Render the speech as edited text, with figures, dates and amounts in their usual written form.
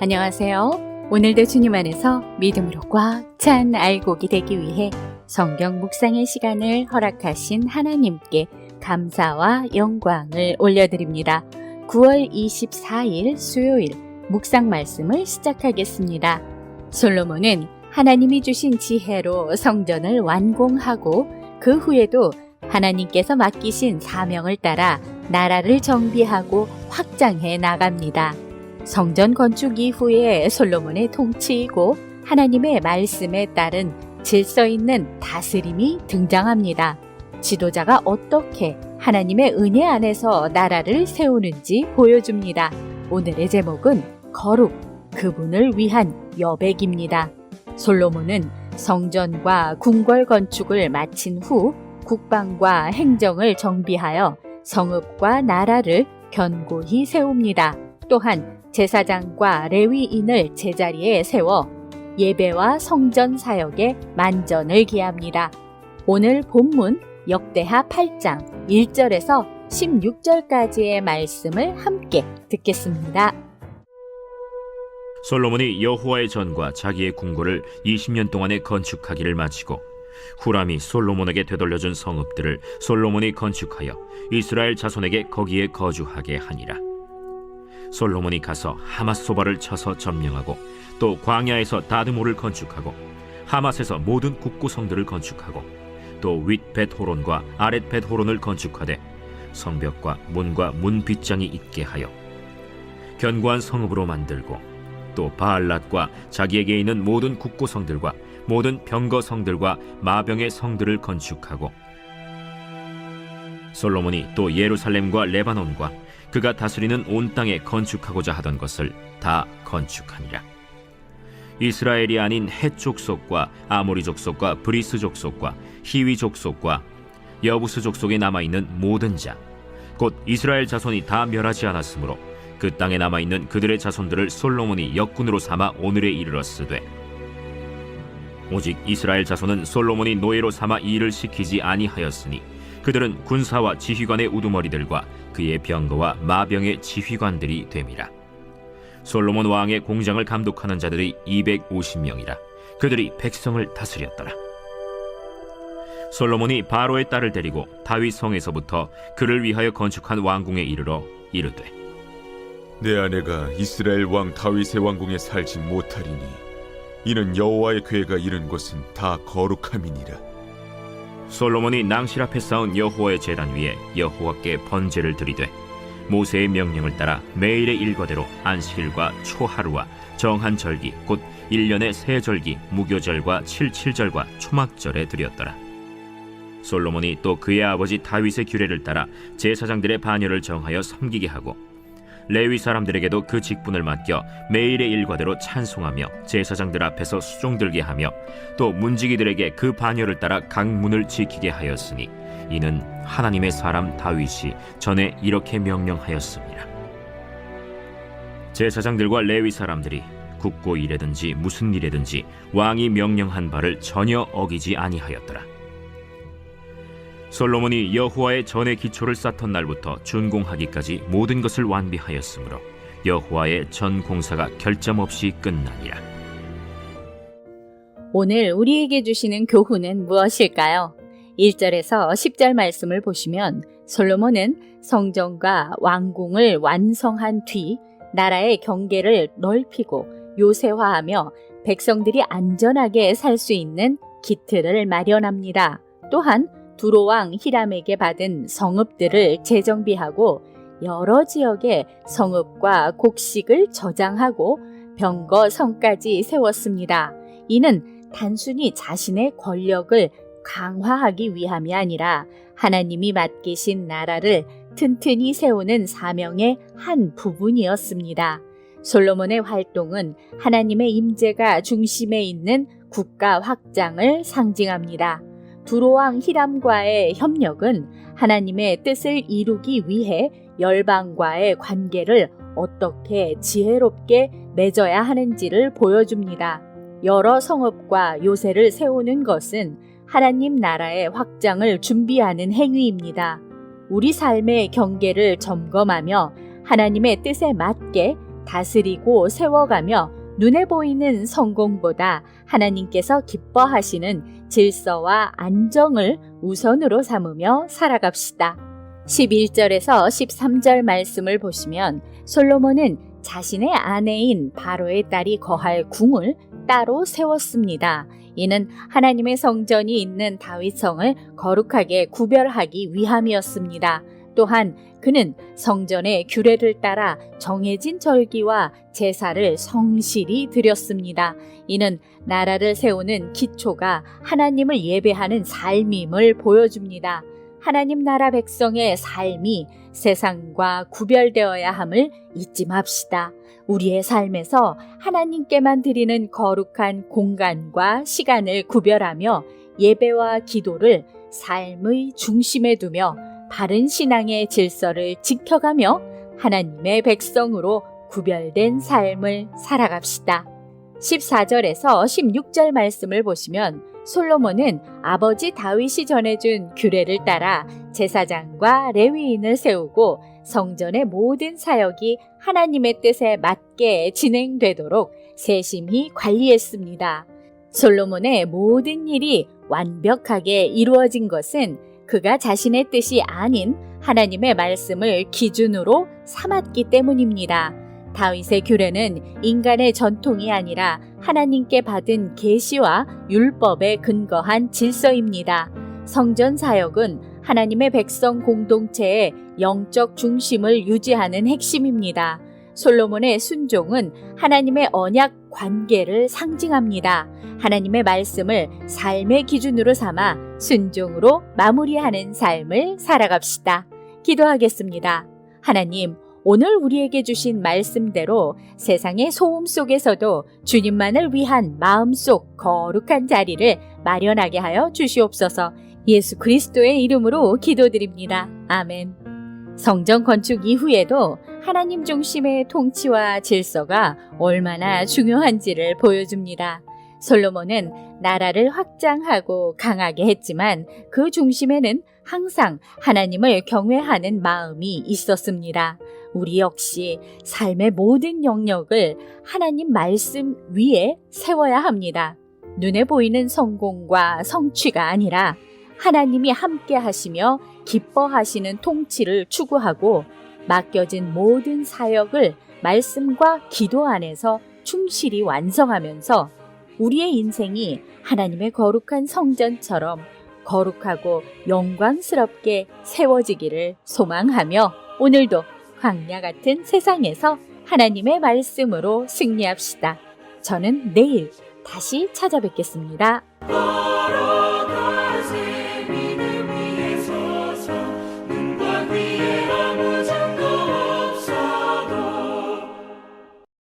안녕하세요. 오늘도 주님 안에서 믿음으로 꽉 찬 알곡이 되기 위해 성경 묵상의 시간을 허락하신 하나님께 감사와 영광을 올려드립니다. 9월 24일 수요일 묵상 말씀을 시작하겠습니다. 솔로몬은 하나님이 주신 지혜로 성전을 완공하고 그 후에도 하나님께서 맡기신 사명을 따라 나라를 정비하고 확장해 나갑니다. 성전 건축 이후에 솔로몬의 통치이고 하나님의 말씀에 따른 질서 있는 다스림이 등장합니다. 지도자가 어떻게 하나님의 은혜 안에서 나라를 세우는지 보여줍니다. 오늘의 제목은 거룩, 그분을 위한 여백입니다. 솔로몬은 성전과 궁궐 건축을 마친 후 국방과 행정을 정비하여 성읍과 나라를 견고히 세웁니다. 또한 제사장과 레위인을 제자리에 세워 예배와 성전 사역에 만전을 기합니다. 오늘 본문 역대하 8장 1절에서 16절까지의 말씀을 함께 듣겠습니다. 솔로몬이 여호와의 전과 자기의 궁궐을 20년 동안에 건축하기를 마치고 후람이 솔로몬에게 되돌려준 성읍들을 솔로몬이 건축하여 이스라엘 자손에게 거기에 거주하게 하니라. 솔로몬이 가서 하맛소바를 쳐서 점령하고 또 광야에서 다드모를 건축하고 하맛에서 모든 국구성들을 건축하고 또 윗벳호론과 아랫벳호론을 건축하되 성벽과 문과 문 빗장이 있게 하여 견고한 성읍으로 만들고 또 바알랏과 자기에게 있는 모든 국구성들과 모든 병거성들과 마병의 성들을 건축하고 솔로몬이 또 예루살렘과 레바논과 그가 다스리는 온 땅에 건축하고자 하던 것을 다 건축하니라. 이스라엘이 아닌 헷 족속과 아모리 족속과 브리스 족속과 히위 족속과 여부스 족속에 남아있는 모든 자 곧 이스라엘 자손이 다 멸하지 않았으므로 그 땅에 남아있는 그들의 자손들을 솔로몬이 역군으로 삼아 오늘에 이르렀으되 오직 이스라엘 자손은 솔로몬이 노예로 삼아 이 일을 시키지 아니하였으니 그들은 군사와 지휘관의 우두머리들과 그의 병거와 마병의 지휘관들이 됨이라. 솔로몬 왕의 공장을 감독하는 자들이 250명이라. 그들이 백성을 다스렸더라. 솔로몬이 바로의 딸을 데리고 다윗 성에서부터 그를 위하여 건축한 왕궁에 이르러 이르되 내 아내가 이스라엘 왕 다윗의 왕궁에 살지 못하리니 이는 여호와의 궤가 이른 곳은 다 거룩함이니라. 솔로몬이 낭실 앞에 쌓은 여호와의 제단 위에 여호와께 번제를 드리되 모세의 명령을 따라 매일의 일과대로 안식일과 초하루와 정한 절기 곧 1년의 세 절기 무교절과 칠칠절과 초막절에 드렸더라. 솔로몬이 또 그의 아버지 다윗의 규례를 따라 제사장들의 반열을 정하여 섬기게 하고 레위 사람들에게도 그 직분을 맡겨 매일의 일과대로 찬송하며 제사장들 앞에서 수종들게 하며 또 문지기들에게 그 반열을 따라 각 문을 지키게 하였으니 이는 하나님의 사람 다윗이 전에 이렇게 명령하였습니다. 제사장들과 레위 사람들이 국고 일에든지 무슨 일에든지 왕이 명령한 바를 전혀 어기지 아니하였더라. 솔로몬이 여호와의 전의 기초를 쌓던 날부터 준공하기까지 모든 것을 완비하였으므로 여호와의 전 공사가 결점 없이 끝나니라. 오늘 우리에게 주시는 교훈은 무엇일까요? 1절에서 10절 말씀을 보시면 솔로몬은 성전과 왕궁을 완성한 뒤 나라의 경계를 넓히고 요새화하며 백성들이 안전하게 살 수 있는 기틀을 마련합니다. 또한 두로왕 히람에게 받은 성읍들을 재정비하고 여러 지역의 성읍과 곡식을 저장하고 병거성까지 세웠습니다. 이는 단순히 자신의 권력을 강화하기 위함이 아니라 하나님이 맡기신 나라를 튼튼히 세우는 사명의 한 부분이었습니다. 솔로몬의 활동은 하나님의 임재가 중심에 있는 국가 확장을 상징합니다. 두로왕 히람과의 협력은 하나님의 뜻을 이루기 위해 열방과의 관계를 어떻게 지혜롭게 맺어야 하는지를 보여줍니다. 여러 성읍과 요새를 세우는 것은 하나님 나라의 확장을 준비하는 행위입니다. 우리 삶의 경계를 점검하며 하나님의 뜻에 맞게 다스리고 세워가며 눈에 보이는 성공보다 하나님께서 기뻐하시는 질서와 안정을 우선으로 삼으며 살아갑시다. 11절에서 13절 말씀을 보시면 솔로몬은 자신의 아내인 바로의 딸이 거할 궁을 따로 세웠습니다. 이는 하나님의 성전이 있는 다윗성을 거룩하게 구별하기 위함이었습니다. 또한 그는 성전의 규례를 따라 정해진 절기와 제사를 성실히 드렸습니다. 이는 나라를 세우는 기초가 하나님을 예배하는 삶임을 보여줍니다. 하나님 나라 백성의 삶이 세상과 구별되어야 함을 잊지 맙시다. 우리의 삶에서 하나님께만 드리는 거룩한 공간과 시간을 구별하며 예배와 기도를 삶의 중심에 두며 바른 신앙의 질서를 지켜가며 하나님의 백성으로 구별된 삶을 살아갑시다. 14절에서 16절 말씀을 보시면 솔로몬은 아버지 다윗이 전해준 규례를 따라 제사장과 레위인을 세우고 성전의 모든 사역이 하나님의 뜻에 맞게 진행되도록 세심히 관리했습니다. 솔로몬의 모든 일이 완벽하게 이루어진 것은 그가 자신의 뜻이 아닌 하나님의 말씀을 기준으로 삼았기 때문입니다. 다윗의 규례는 인간의 전통이 아니라 하나님께 받은 계시와 율법에 근거한 질서입니다. 성전 사역은 하나님의 백성 공동체의 영적 중심을 유지하는 핵심입니다. 솔로몬의 순종은 하나님의 언약 관계를 상징합니다. 하나님의 말씀을 삶의 기준으로 삼아 순종으로 마무리하는 삶을 살아갑시다. 기도하겠습니다. 하나님, 오늘 우리에게 주신 말씀대로 세상의 소음 속에서도 주님만을 위한 마음속 거룩한 자리를 마련하게 하여 주시옵소서. 예수 그리스도의 이름으로 기도드립니다. 아멘. 성전 건축 이후에도 하나님 중심의 통치와 질서가 얼마나 중요한지를 보여줍니다. 솔로몬은 나라를 확장하고 강하게 했지만 그 중심에는 항상 하나님을 경외하는 마음이 있었습니다. 우리 역시 삶의 모든 영역을 하나님 말씀 위에 세워야 합니다. 눈에 보이는 성공과 성취가 아니라 하나님이 함께 하시며 기뻐하시는 통치를 추구하고 맡겨진 모든 사역을 말씀과 기도 안에서 충실히 완성하면서 우리의 인생이 하나님의 거룩한 성전처럼 거룩하고 영광스럽게 세워지기를 소망하며 오늘도 광야 같은 세상에서 하나님의 말씀으로 승리합시다. 저는 내일 다시 찾아뵙겠습니다.